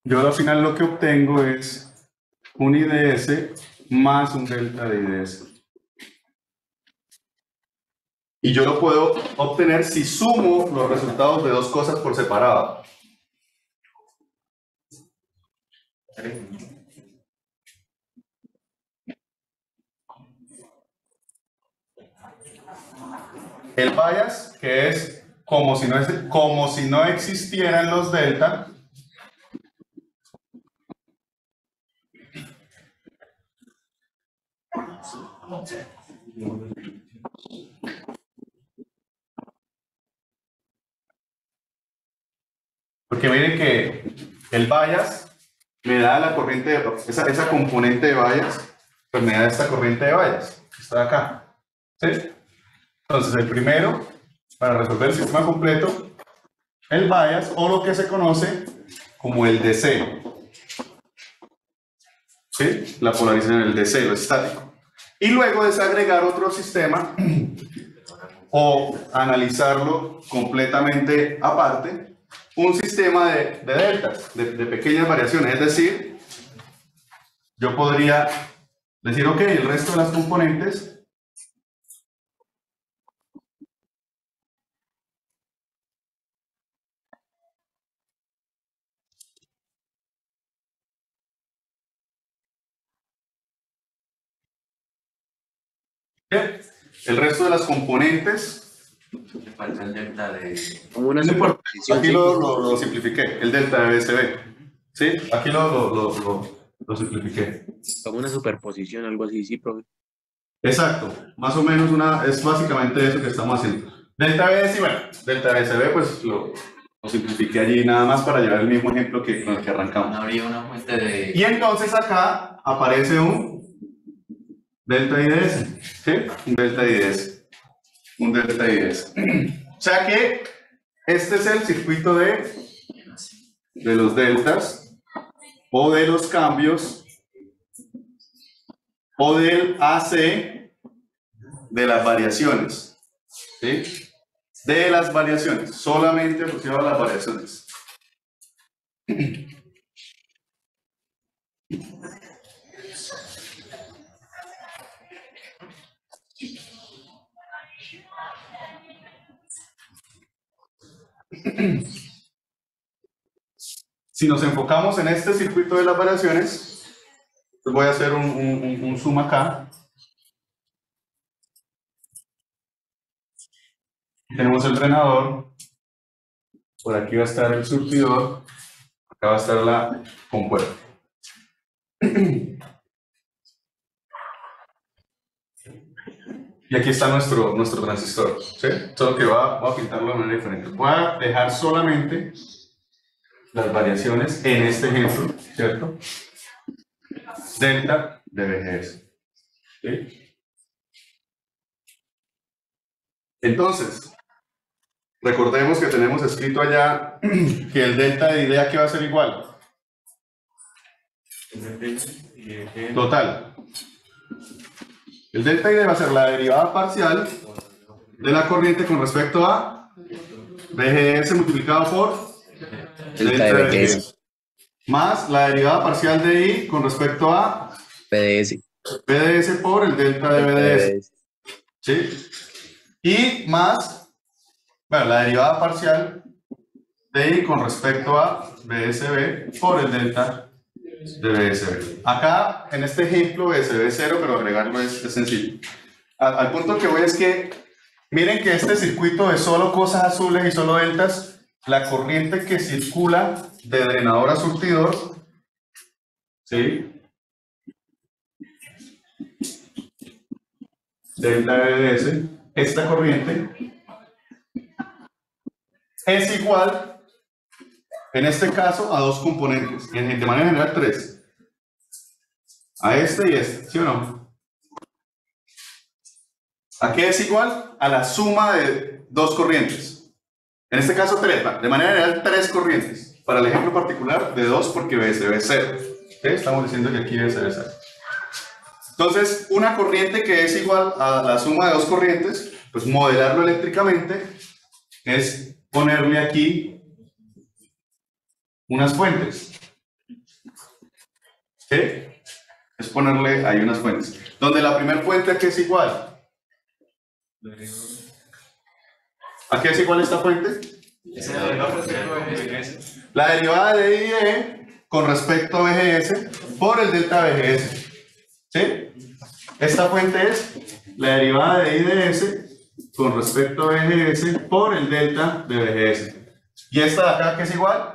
yo al final lo que obtengo es un IDS más un delta de IDS. Y yo lo puedo obtener si sumo los resultados de dos cosas por separado. El bias, que es como si no existieran los delta, porque miren que el bias me da la corriente, esa componente de bias, pues me da esta corriente de bias, que está acá. ¿Sí? Entonces el primero, para resolver el sistema completo, el bias, o lo que se conoce como el DC. ¿Sí? La polarización, el DC, lo estático. Y luego desagregar otro sistema o analizarlo completamente aparte, un sistema de deltas, de pequeñas variaciones. Es decir, yo podría decir, ok, el resto de las componentes Le falta el delta de... Como una no importa, superposición. aquí ¿Sí? lo simplifiqué, el delta de BSB. ¿Sí? Aquí lo simplifiqué. Como una superposición, algo así, sí, profe. Exacto, más o menos es básicamente eso que estamos haciendo. Delta BS, y bueno, delta BSB pues lo simplifiqué allí nada más para llevar el mismo ejemplo que con el que arrancamos. No habría una fuente de... Y entonces acá aparece un delta IDS, ¿sí? Un delta IDS. Un delta IDS. O sea que este es el circuito de los deltas o de los cambios o del AC de las variaciones. ¿Sí? De las variaciones, solamente asociado a las variaciones. Si nos enfocamos en este circuito de las variaciones, pues voy a hacer un zoom acá. Tenemos el drenador, por aquí va a estar el surtidor, acá va a estar la compuerta. Y aquí está nuestro transistor, ¿sí? Solo que voy a pintarlo de manera diferente. Voy a dejar solamente las variaciones en este ejemplo, ¿cierto? Delta de VGS. ¿Sí? Entonces, recordemos que tenemos escrito allá que el delta de idea que va a ser igual. Total. El delta de idea va a ser la derivada parcial de la corriente con respecto a VGS multiplicado por Delta de VGS. Más la derivada parcial de I con respecto a PDS. PDS por el delta de BDS. ¿Sí? Y más, bueno, la derivada parcial de I con respecto a BSB por el delta de BSB. Acá, en este ejemplo, BSB es 0, pero agregarlo es sencillo. Al punto que voy es que, miren que este circuito de solo cosas azules y solo deltas, la corriente que circula de drenador a surtidor, ¿sí? Delta BDS, esta corriente es igual, en este caso, a dos componentes, de manera general tres, a este y este, ¿sí o no? ¿A qué es igual? A la suma de dos corrientes. En este caso tres, de manera general tres corrientes. Para el ejemplo particular de 2 porque BSB es 0. ¿Sí? Estamos diciendo que aquí BSB es 0. Entonces, una corriente que es igual a la suma de dos corrientes, pues modelarlo eléctricamente es ponerle aquí unas fuentes. ¿Sí? Es ponerle ahí unas fuentes. Donde la primera fuente aquí es igual. ¿A qué es igual esta fuente? La derivada de I de E con respecto a BGS por el delta BGS. ¿Sí? Esta fuente es la derivada de I de S con respecto a BGS por el delta de BGS. ¿Y esta de acá qué es igual?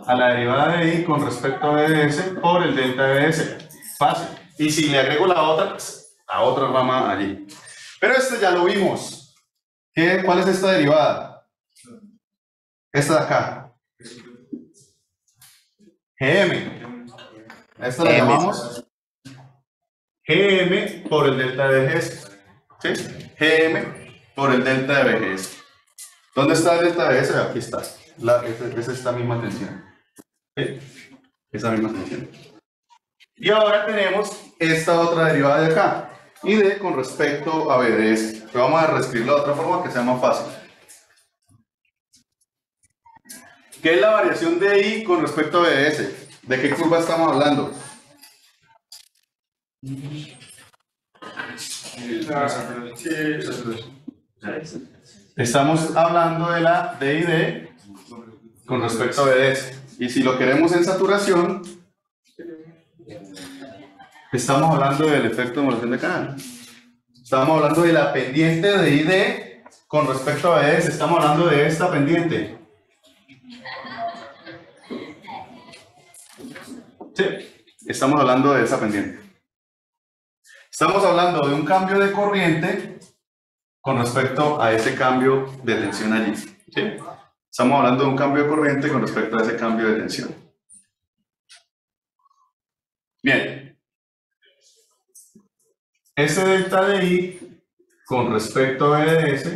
A la derivada de I con respecto a BGS por el delta de BGS. Fácil. Y si le agrego la otra rama allí. Pero este ya lo vimos. ¿Cuál es esta derivada? Esta de acá. GM. Esta la llamamos GM por el delta de BGS. ¿Sí? GM por el delta de BGS. ¿Dónde está el delta de BGS? Aquí está. Es esta misma tensión. ¿Sí? Esa misma tensión. Y ahora tenemos esta otra derivada de acá. ID con respecto a BDS. Vamos a reescribirlo de otra forma que sea más fácil. ¿Qué es la variación de I con respecto a BDS? ¿De qué curva estamos hablando? Estamos hablando de la DID con respecto a BDS. Y si lo queremos en saturación, estamos hablando del efecto de modulación de canal. Estamos hablando de la pendiente de ID con respecto a BDS. Estamos hablando de esta pendiente. Sí, estamos hablando de esa pendiente. Estamos hablando de un cambio de corriente con respecto a ese cambio de tensión allí. ¿Sí? Estamos hablando de un cambio de corriente con respecto a ese cambio de tensión. Bien. Ese delta de I con respecto a BDS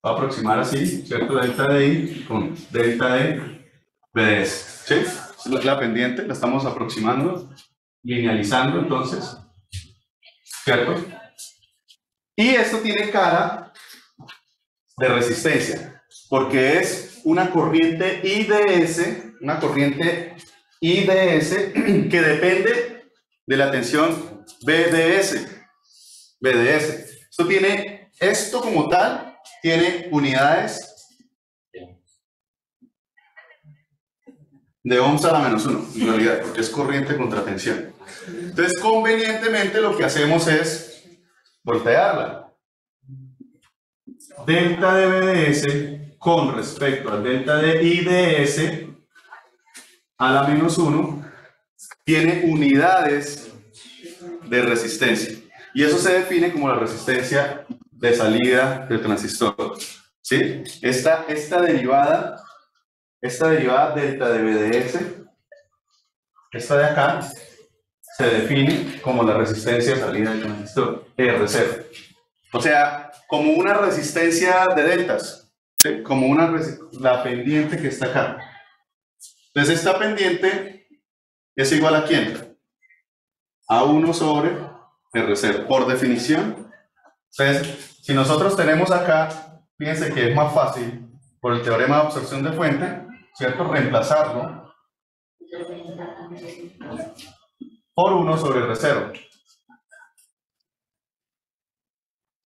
va a aproximar así, ¿cierto? Delta de I con delta de BDS. ¿Sí? La pendiente la estamos aproximando, linealizando entonces, ¿cierto? Y esto tiene cara de resistencia, porque es una corriente IDS, que depende de la tensión BDS. Esto como tal tiene unidades de ohms a la -1, en realidad, porque es corriente contra tensión. Entonces, convenientemente lo que hacemos es voltearla. Delta de BDS con respecto al delta de IDS a la -1 tiene unidades de resistencia. Y eso se define como la resistencia de salida del transistor. ¿Sí? Esta derivada delta de BDS, esta de acá, se define como la resistencia de salida del transistor, R0. O sea, como una resistencia de deltas, ¿sí? Como la pendiente que está acá. Entonces esta pendiente es igual a ¿quién? A 1 sobre R0, por definición. Entonces, si nosotros tenemos acá, fíjense que es más fácil, por el teorema de absorción de fuente, ¿cierto? Reemplazarlo por 1 sobre R0.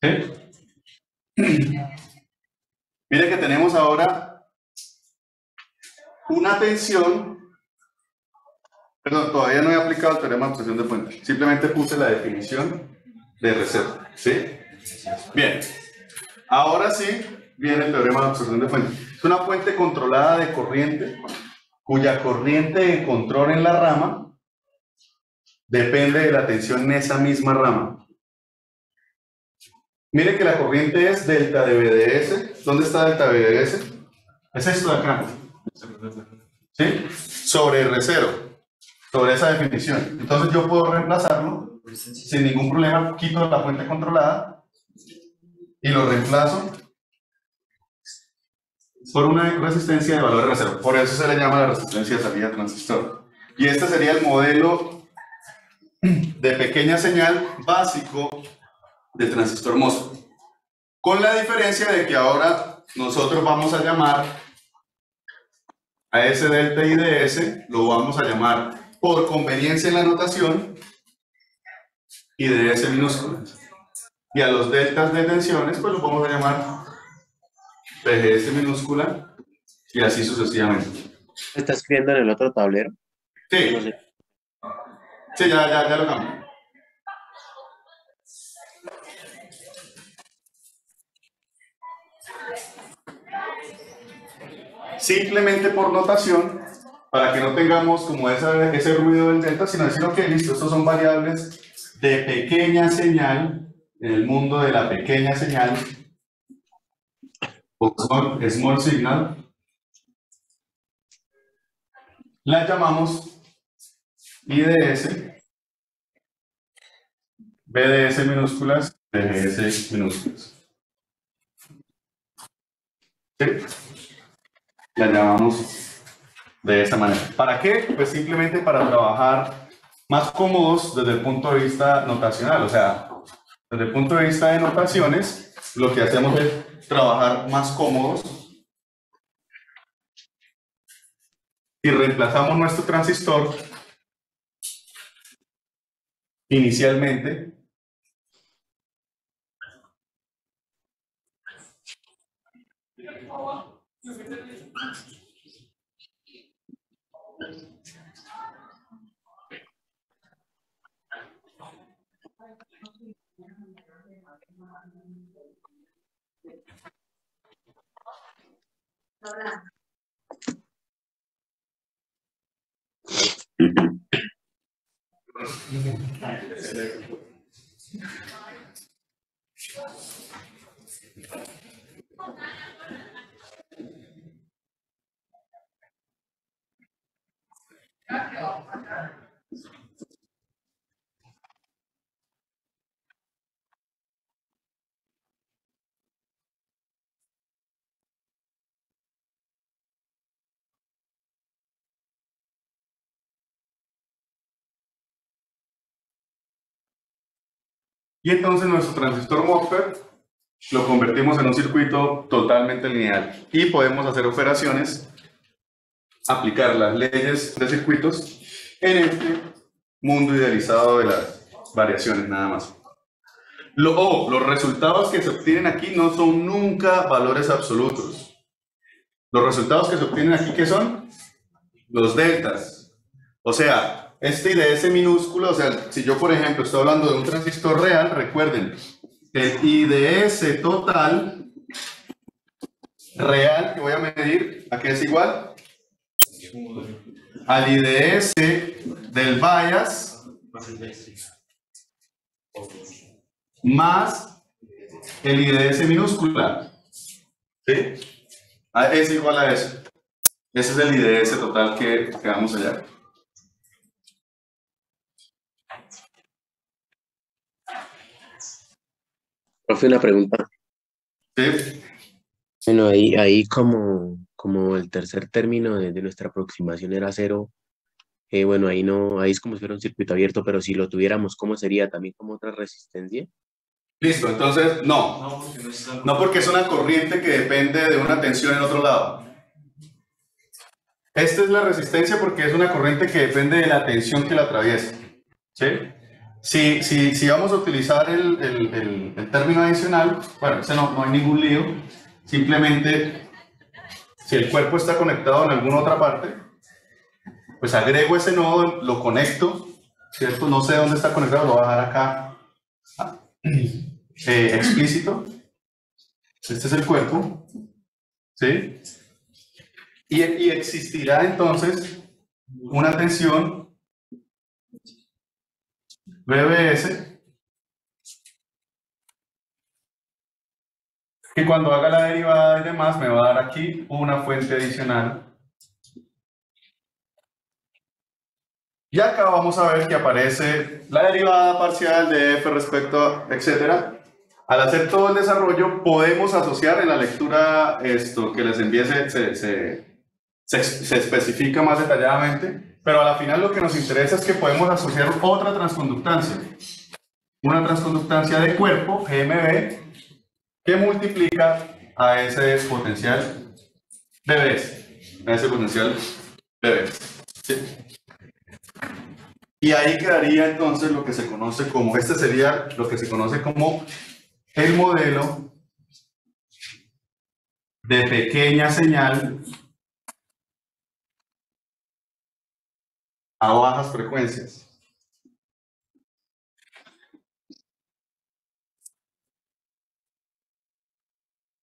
¿Sí? Mire que tenemos ahora una tensión. Perdón, todavía no he aplicado el teorema de absorción de fuente. Simplemente puse la definición de R0. ¿Sí? Bien. Ahora sí viene el teorema de absorción de fuente. Es una fuente controlada de corriente, cuya corriente de control en la rama depende de la tensión en esa misma rama. Mire que la corriente es delta de BDS. ¿Dónde está delta de BDS? Es esto de acá. ¿Sí? Sobre R0. Sobre esa definición. Entonces yo puedo reemplazarlo sin ningún problema. Quito la fuente controlada y lo reemplazo por una resistencia de valor R0. Por eso se le llama la resistencia de salida del transistor. Y este sería el modelo de pequeña señal básico del transistor MOSFET. Con la diferencia de que ahora nosotros vamos a llamar a ese delta IDS, lo vamos a llamar por conveniencia en la notación, y de S minúscula. Y a los deltas de tensiones, pues los vamos a llamar PGS minúscula, y así sucesivamente. ¿Está escribiendo en el otro tablero? Sí, No sé. sí, ya lo cambio. Simplemente por notación, para que no tengamos como ese ruido del delta, sino decir, ok, listo, estos son variables de pequeña señal, en el mundo de la pequeña señal, o small signal, la llamamos IDS, BDS minúsculas, DGS minúsculas. ¿Sí? La llamamos de esa manera. ¿Para qué? Pues simplemente para trabajar más cómodos desde el punto de vista notacional. O sea, desde el punto de vista de notaciones, lo que hacemos es trabajar más cómodos y reemplazamos nuestro transistor inicialmente y entonces nuestro transistor MOSFET lo convertimos en un circuito totalmente lineal y podemos hacer operaciones, aplicar las leyes de circuitos en este mundo idealizado de las variaciones nada más. Los resultados que se obtienen aquí no son nunca valores absolutos. Los resultados que se obtienen aquí, ¿qué son? Los deltas. O sea, este IDS minúsculo, o sea, si yo por ejemplo estoy hablando de un transistor real, recuerden, el IDS total real que voy a medir, ¿a qué es igual? Al IDS del bias más el IDS minúscula. ¿Sí? Es igual a eso. Ese es el IDS total que vamos allá. Profe, una pregunta. ¿Sí? Bueno, ahí como el tercer término de nuestra aproximación era cero, bueno, ahí no, ahí es como si fuera un circuito abierto, pero si lo tuviéramos, ¿cómo sería? ¿También como otra resistencia? Listo, entonces no. No, porque es una corriente que depende de una tensión en otro lado. Esta es la resistencia porque es una corriente que depende de la tensión que la atraviesa. ¿Sí? Si vamos a utilizar el término adicional, bueno, ese no hay ningún lío. Simplemente, si el cuerpo está conectado en alguna otra parte, pues agrego ese nodo, lo conecto, ¿cierto? No sé dónde está conectado, lo voy a dejar acá explícito. Este es el cuerpo, ¿sí? Y existirá entonces una tensión BBS que cuando haga la derivada y demás me va a dar aquí una fuente adicional. Y acá vamos a ver que aparece la derivada parcial de f respecto a etcétera. Al hacer todo el desarrollo podemos asociar en la lectura esto que les envié se especifica más detalladamente, pero a la final lo que nos interesa es que podemos asociar otra transconductancia. Una transconductancia de cuerpo, GMB, que multiplica a ese potencial BBS. A ese potencial BBS. ¿Sí? Y ahí quedaría entonces lo que se conoce como, este sería lo que se conoce como el modelo de pequeña señal a bajas frecuencias.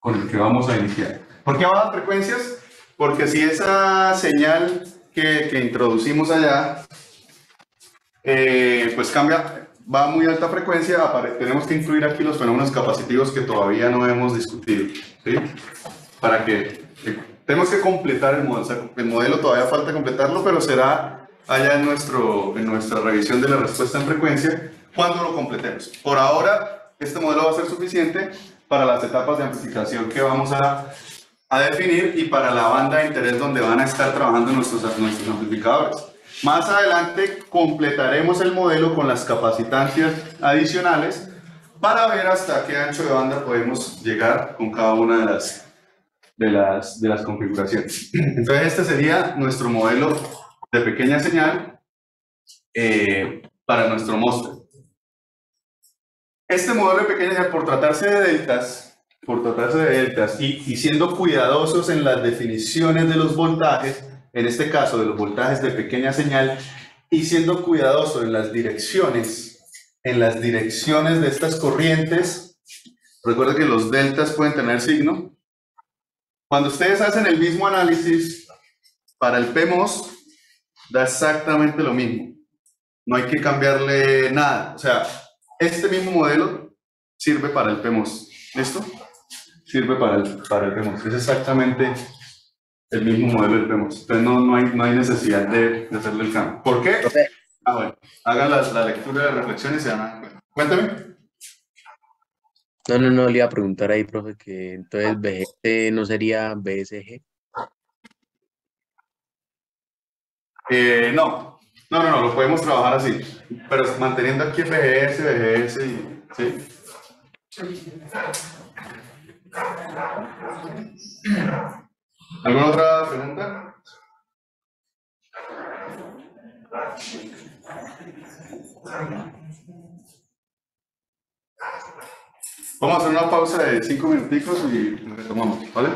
Con el que vamos a iniciar. ¿Por qué a bajas frecuencias? Porque si esa señal que introducimos allá, pues cambia, va a muy alta frecuencia, tenemos que incluir aquí los fenómenos capacitivos que todavía no hemos discutido, ¿sí? Para que tenemos que completar el modelo, o sea, el modelo todavía falta completarlo, pero será allá en nuestra revisión de la respuesta en frecuencia cuando lo completemos. Por ahora, este modelo va a ser suficiente para las etapas de amplificación que vamos a definir y para la banda de interés donde van a estar trabajando nuestros amplificadores. Más adelante completaremos el modelo con las capacitancias adicionales para ver hasta qué ancho de banda podemos llegar con cada una de las configuraciones. Entonces este sería nuestro modelo de pequeña señal para nuestro MOSFET. Este modelo de pequeña señal, por tratarse de deltas y siendo cuidadosos en las definiciones de los voltajes, en este caso de los voltajes de pequeña señal, y siendo cuidadoso en las direcciones de estas corrientes, recuerden que los deltas pueden tener signo. Cuando ustedes hacen el mismo análisis para el PMOS, da exactamente lo mismo. No hay que cambiarle nada. O sea, este mismo modelo sirve para el PMOS. ¿Listo? Sirve para el PMOS. Es exactamente el mismo modelo del PMOS. Entonces no hay necesidad de hacerle el cambio. ¿Por qué? Okay. Bueno, hagan la lectura de reflexión y se van a dar cuenta. Cuéntame. No, le iba a preguntar ahí, profe, que entonces VGT no sería BSG. No, lo podemos trabajar así, pero manteniendo aquí VGS y... ¿sí? ¿Alguna otra pregunta? Vamos a hacer una pausa de 5 minuticos y retomamos, ¿vale?